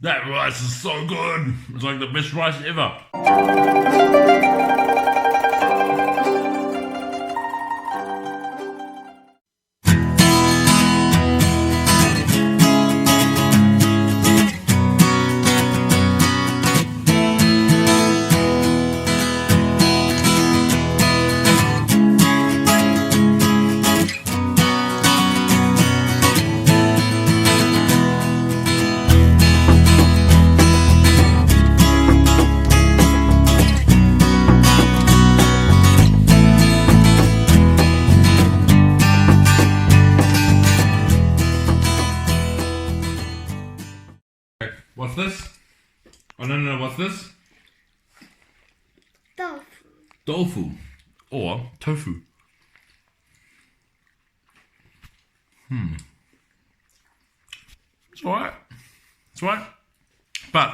That rice is so good. It's like the best rice ever. What's this? Oh, no, what's this? Tofu. Tofu. Or tofu. It's alright. It's alright. But,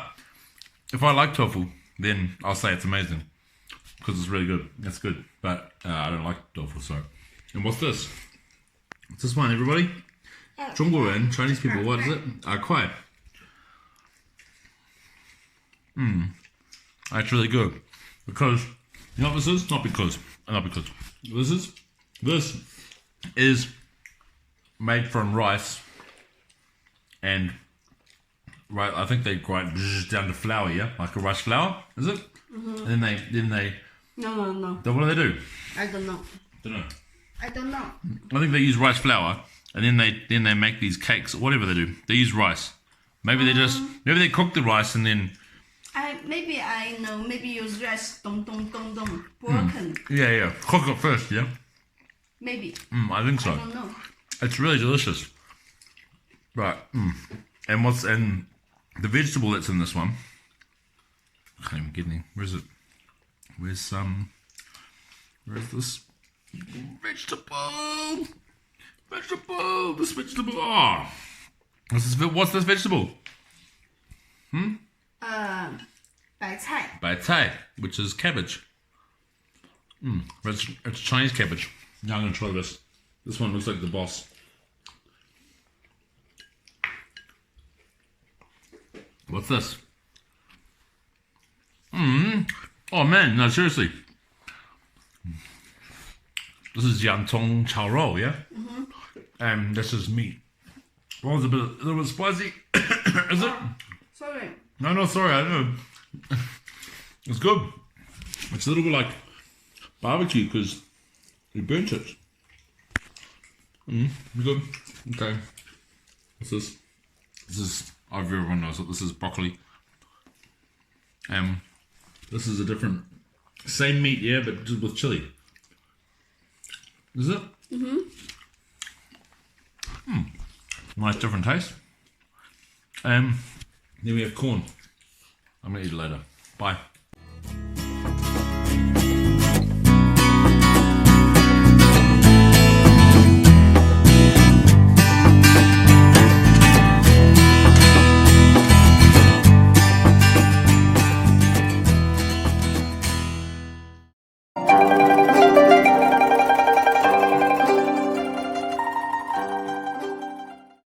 if I like tofu, then I'll say it's amazing. Because it's really good. It's good. But, I don't like tofu, so. And what's this? What's this one, everybody? Zhongguoren, Chinese people, what is it? Kwai. That's really good. Because, you know what this is? Not because. This is made from rice. And, right, I think they grind down to flour, yeah? Like a rice flour, is it? Mm-hmm. And then they... No. Then what do they do? I don't know. I think they use rice flour, and then they make these cakes, or whatever they do. They use rice. Maybe they cook the rice and then... Maybe I know. Maybe use rice, broken. Yeah. Cook it first, yeah? Maybe. I think so. I don't know. It's really delicious. Right. And the vegetable that's in this one? I can't even get any. Where is it? Where's this? Vegetable! This vegetable! Oh! What's this vegetable? Bai cai. Bai cai, which is cabbage. It's Chinese cabbage. Now I'm going to try this. This one looks like the boss. What's this? Oh man, no, seriously. This is Yantong Chao Rou, yeah? And this is meat. Well, it's a little bit spicy. Is it? Sorry. No, sorry, I don't know. It's good. It's a little bit like barbecue because we burnt it. Good. Okay. What's this? This is, everyone knows it. This is broccoli. This is a different, same meat, yeah, but just with chili. Is it? Nice different taste. Then we have corn. I'm going to eat it later. Bye.